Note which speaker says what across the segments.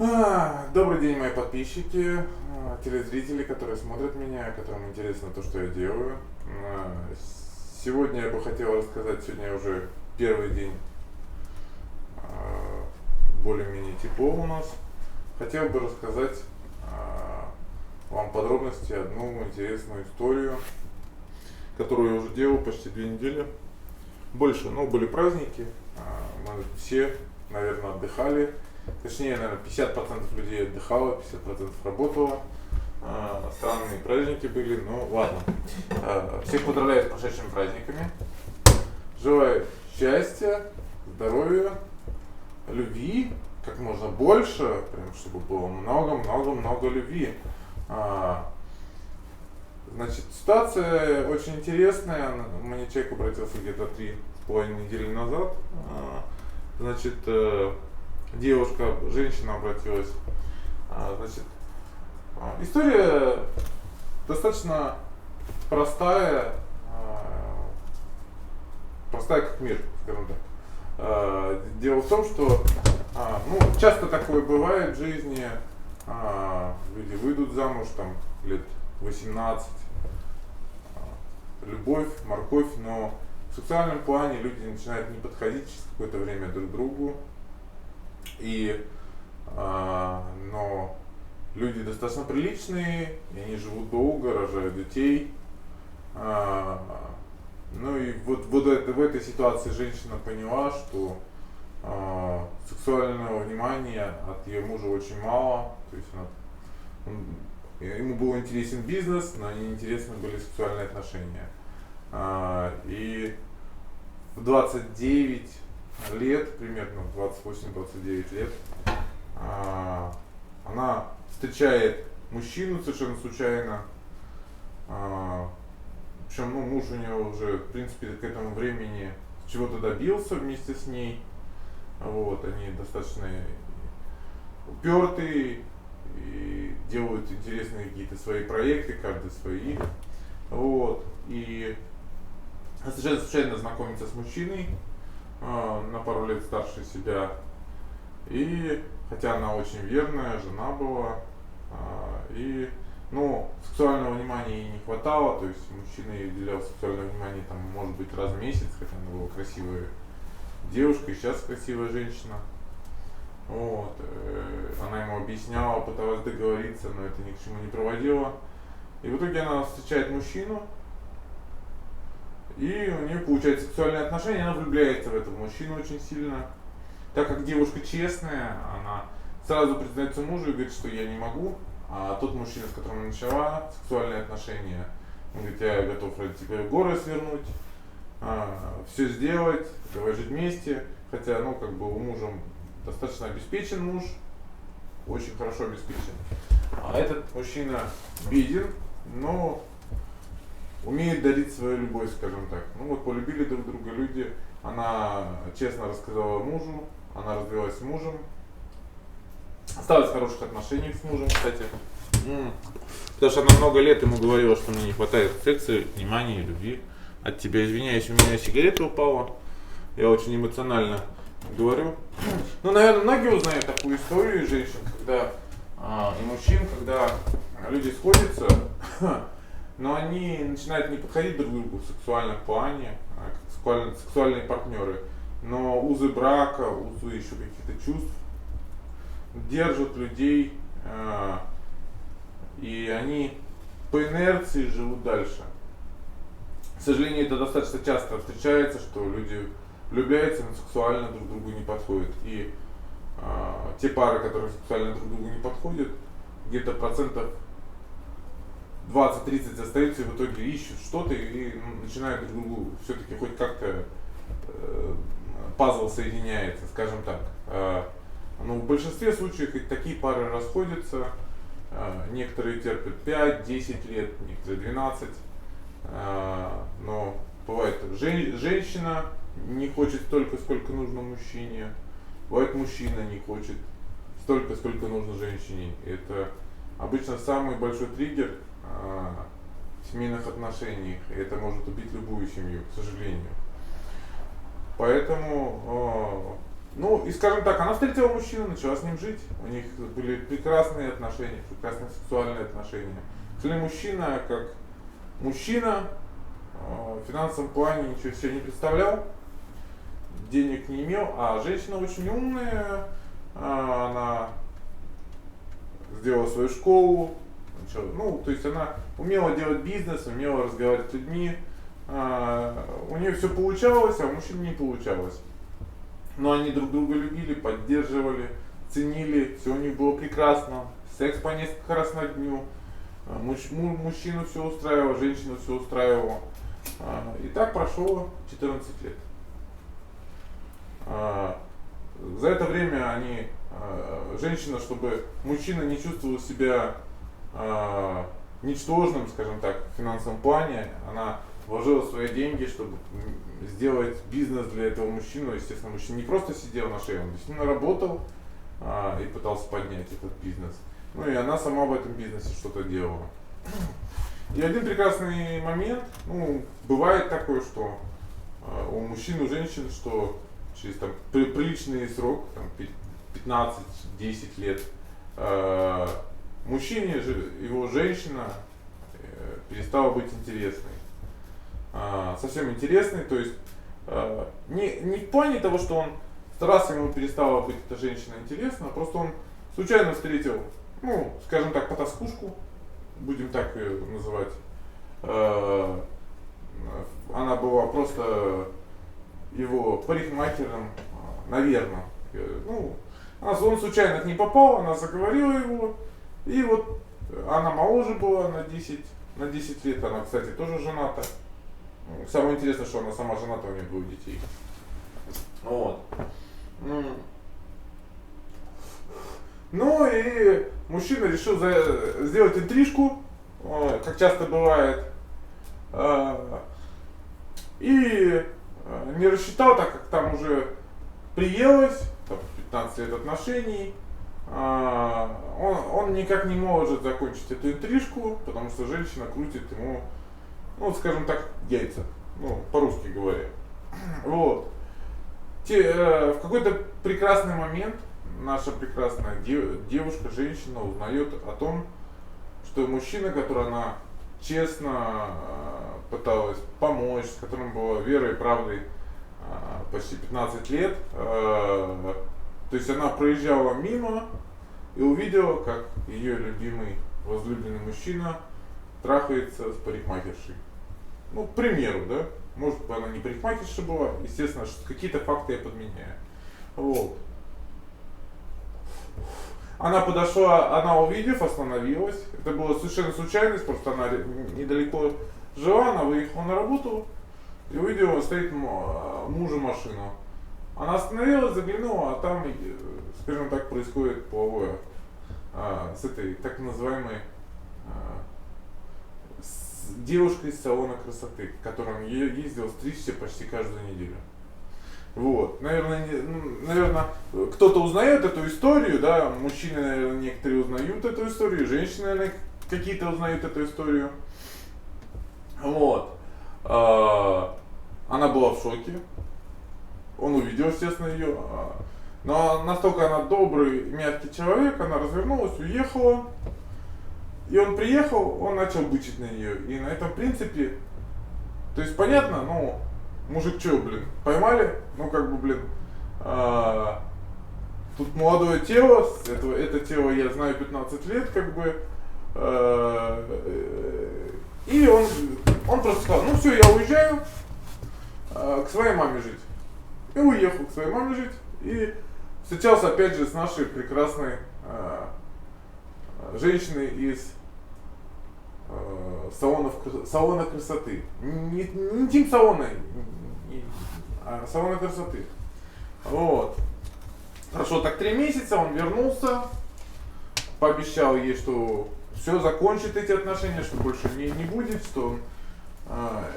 Speaker 1: Добрый день, мои подписчики, телезрители, которые смотрят меня, которым интересно то, что я делаю. Сегодня я бы хотел рассказать, сегодня уже первый день более-менее тепло у нас. Хотел бы рассказать вам подробности одну интересную историю, которую я уже делал почти 2 недели. Больше, были праздники, мы все, наверное, отдыхали. Точнее, наверное, 50% людей отдыхало, 50% работало. Странные праздники были, но ладно. Всех поздравляю с прошедшими праздниками. Желаю счастья, здоровья, любви, как можно больше, прям чтобы было много-много-много любви. Значит, ситуация очень интересная. Мне человек обратился где-то 3,5 недели назад. Значит, девушка, женщина обратилась. Значит, история достаточно простая, простая как мир, скажем так. Дело в том, что часто такое бывает в жизни. Люди выйдут замуж там лет 18, любовь, морковь, но в сексуальном плане люди начинают не подходить через какое-то время друг к другу. Но люди достаточно приличные, и они живут долго, рожают детей. Ну и в этой ситуации женщина поняла, что сексуального внимания от ее мужа очень мало. То есть ему был интересен бизнес, но не интересны были сексуальные отношения. И в 29 лет, примерно 28-29 лет, она встречает мужчину совершенно случайно. Причем муж у нее уже, в принципе, к этому времени чего-то добился вместе с ней. Они достаточно упертые и делают интересные какие-то свои проекты, каждый свои. И совершенно случайно знакомится с мужчиной, на пару лет старше себя. И хотя она очень верная, жена была, сексуального внимания ей не хватало, то есть мужчина ей уделял сексуальное внимание там, может быть, раз в месяц, хотя она была красивая девушка и сейчас красивая женщина. Она ему объясняла, пыталась договориться, но это ни к чему не приводило. И в итоге она встречает мужчину, и у нее получается сексуальные отношения, она влюбляется в этого мужчину очень сильно. Так как девушка честная, она сразу признается мужу и говорит, что я не могу. А тот мужчина, с которым она начала сексуальные отношения, он говорит, я готов ради тебя горы свернуть, все сделать, давай жить вместе. Хотя, у мужа достаточно обеспечен муж, очень хорошо обеспечен. А этот мужчина беден, но умеет дарить свою любовь, скажем так. Полюбили друг друга люди. Она честно рассказала мужу, она развелась с мужем. Осталась в хороших отношениях с мужем, кстати. Потому что она много лет ему говорила, что мне не хватает секса, внимания и любви. От тебя, извиняюсь, у меня сигарета упала. Я очень эмоционально говорю. Наверное, многие узнают такую историю женщин, когда и мужчин, когда люди сходятся, но они начинают не подходить друг к другу в сексуальном плане, как сексуальные партнеры. Но узы брака, узы еще каких-то чувств держат людей, и они по инерции живут дальше. К сожалению, это достаточно часто встречается, что люди влюбляются, но сексуально друг другу не подходят. И те пары, которые сексуально друг другу не подходят, где-то процентов 20-30 остаются и в итоге ищут что-то и начинают друг другу все-таки хоть как-то пазл соединяется, скажем так. Но в большинстве случаев такие пары расходятся. Некоторые терпят 5-10 лет, некоторые 12. Но бывает, женщина не хочет столько, сколько нужно мужчине. Бывает, мужчина не хочет столько, сколько нужно женщине. Это обычно самый большой триггер в семейных отношениях. И это может убить любую семью, к сожалению. Поэтому Ну, и скажем так, она встретила мужчину, начала с ним жить. У них были прекрасные отношения, прекрасные сексуальные отношения. Шли мужчина, как мужчина, в финансовом плане ничего себе не представлял, денег не имел, а женщина очень умная, она сделала свою школу, ну, то есть она умела делать бизнес, умела разговаривать с людьми, у нее все получалось, а у мужчин не получалось. Но они друг друга любили, поддерживали, ценили, все у них было прекрасно, секс по несколько раз на дню, мужчину все устраивало, женщину все устраивало. И так прошло 14 лет. За это время они, женщина, чтобы мужчина не чувствовал себя ничтожным, скажем так, в финансовом плане, она вложила свои деньги, чтобы сделать бизнес для этого мужчины. Естественно, мужчина не просто сидел на шее, он действительно работал и пытался поднять этот бизнес. Ну и она сама в этом бизнесе что-то делала. И один прекрасный момент, ну, бывает такое, что у мужчин, у женщин, что через там, приличный срок, там, 15-10 лет, мужчине его женщина перестала быть интересной. Совсем интересной, то есть не в плане того, что он старался, ему перестала быть эта женщина интересна, а просто он случайно встретил, ну, скажем так, потаскушку, будем так ее называть. Она была просто его парикмахером, наверное. Ну, он случайно к ней попал, она заговорила его, и вот она моложе была на 10 лет, она, кстати, тоже жената. Самое интересное, что она сама жената, у нее 2 детей. Вот. Ну и мужчина решил сделать интрижку, как часто бывает, и не рассчитал, так как там уже приелось, там, 15 лет отношений, он никак не может закончить эту интрижку, потому что женщина крутит ему, ну, скажем так, яйца, ну, по-русски говоря. Вот. В какой-то прекрасный момент наша прекрасная девушка, женщина узнает о том, что мужчина, который она честно пыталась помочь, с которым была верой и правдой почти 15 лет, то есть она проезжала мимо и увидела, как ее любимый возлюбленный мужчина трахается с парикмахершей. Ну, к примеру, да? Может быть, она не парикмахерша была, естественно, какие-то факты я подменяю. Вот. Она подошла, она увидев, остановилась. Это была совершенно случайность, просто она недалеко жила, она выехала на работу и увидела, стоит мужа машину. Она остановилась, заглянула, а там, скажем так, происходит половое с этой так называемой с девушкой из салона красоты, к которой он ездил стричься почти каждую неделю. Вот. Наверное, кто-то узнает эту историю, да, мужчины, наверное, некоторые узнают эту историю, женщины, наверное, какие-то узнают эту историю. Вот. Она была в шоке. Он увидел, естественно, ее. Но настолько она добрый, мягкий человек, она развернулась, уехала. И он приехал, он начал бычить на нее. И на этом принципе, то есть понятно, ну, мужик что, блин, поймали? Ну, как бы, блин, тут молодое тело, это тело я знаю 15 лет, как бы, и он просто сказал, ну все, я уезжаю к своей маме жить. И уехал к своей маме жить, и встречался опять же с нашей прекрасной женщиной из салона красоты. Не интим-салона, а салона красоты. Вот. Прошло так 3 месяца, он вернулся, пообещал ей, что все закончит эти отношения, что больше не будет, что он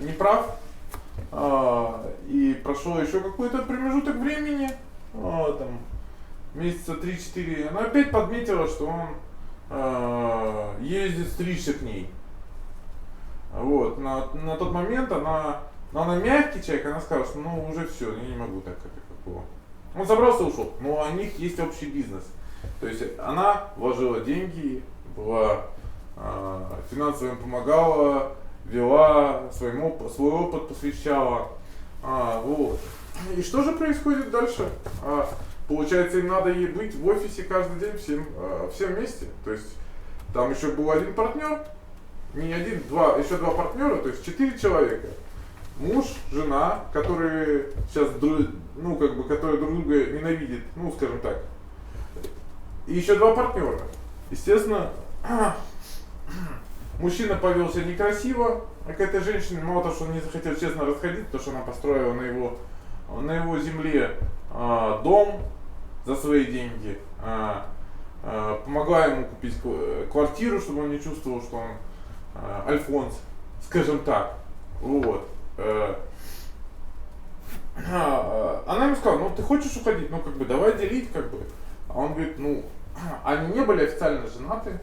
Speaker 1: не прав. И прошло еще какой-то промежуток времени, там, месяца 3-4, она опять подметила, что он ездит стричься к ней. Вот, на тот момент она мягкий человек, она сказала, что ну уже все, я не могу так, как было. Он собрался и ушел, но у них есть общий бизнес. То есть она вложила деньги, была финансово им помогала, вела свой опыт посвящала. Вот. И что же происходит дальше? Получается, им надо ей быть в офисе каждый день всем вместе. То есть там еще был один партнер, не один, еще два партнера, то есть 4 человека. Муж, жена, которые сейчас, которые друг друга ненавидят, скажем так. И еще 2 партнера. Естественно, мужчина повел себя некрасиво к этой женщине, мало того, что он не захотел честно расходить, потому что она построила на его земле дом за свои деньги, помогла ему купить квартиру, чтобы он не чувствовал, что он альфонс, скажем так. Вот. Она ему сказала, ты хочешь уходить, давай делить, А он говорит, они не были официально женаты,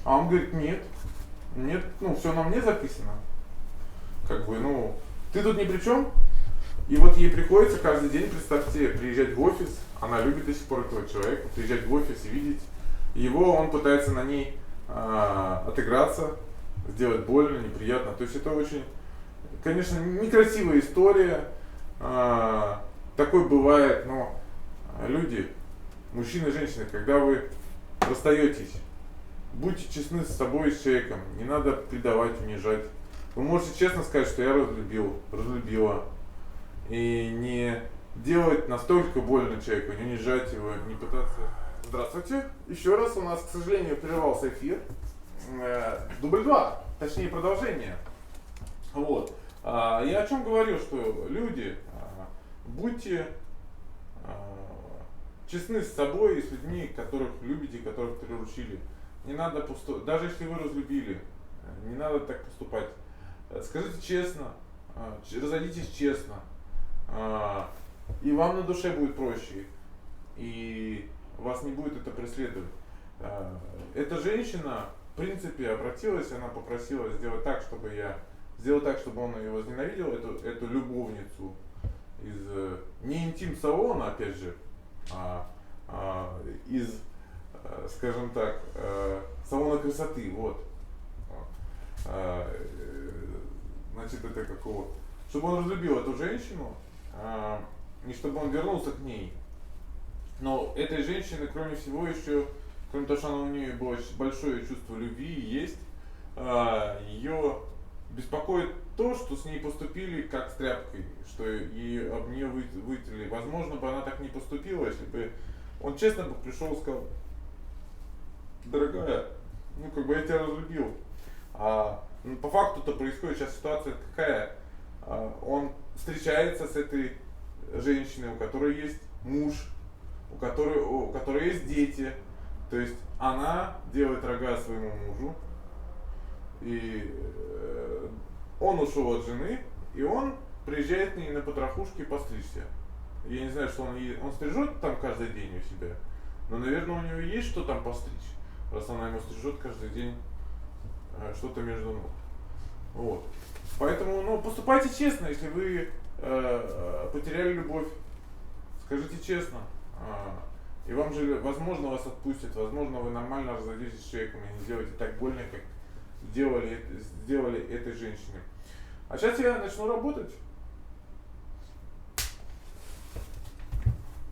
Speaker 1: а он говорит, нет, все на мне записано. Ты тут ни при чем. И вот ей приходится каждый день, представьте, приезжать в офис, она любит до сих пор этого человека, приезжать в офис и видеть его, он пытается на ней отыграться, сделать больно, неприятно. То есть это очень, конечно, некрасивая история, такое бывает, но люди, мужчины и женщины, когда вы расстаетесь, будьте честны с собой и с человеком, не надо предавать, унижать. Вы можете честно сказать, что я разлюбила, и не делать настолько больно человеку, не унижать его, не пытаться. Здравствуйте, еще раз у нас, к сожалению, прервался эфир, дубль 2, точнее продолжение. Вот. Я о чем говорю, что люди, будьте честны с собой и с людьми, которых любите, которых приручили. Не надо даже если вы разлюбили, не надо так поступать. Скажите честно, разойдитесь честно, и вам на душе будет проще, и вас не будет это преследовать. Эта женщина, в принципе, обратилась, она попросила сделать так, чтобы он ее возненавидел, эту любовницу из не интим-салона, опять же, из, скажем так, салона красоты, вот. Значит, это какого? Чтобы он разлюбил эту женщину, и чтобы он вернулся к ней. Но этой женщины, кроме всего, еще, кроме того, что у нее было большое чувство любви и есть, ее беспокоит то, что с ней поступили как с тряпкой, что и об нее вытерли. Возможно бы она так не поступила, если бы он честно бы пришел и сказал: дорогая, я тебя разлюбил. По факту-то происходит сейчас ситуация какая? Он встречается с этой женщиной, у которой есть муж, у которой есть дети. То есть она делает рога своему мужу, и он ушел от жены, и он приезжает к ней на потрохушке постричься. Я не знаю, что он стрижет там каждый день у себя, но, наверное, у него есть что там постричь, раз она ему стрижет каждый день что-то между ног. Вот. Поэтому, поступайте честно, если вы потеряли любовь, скажите честно. И вам же, возможно, вас отпустят, возможно, вы нормально разойдетесь с человеком и не сделаете так больно, как сделали этой женщине. А сейчас я начну работать.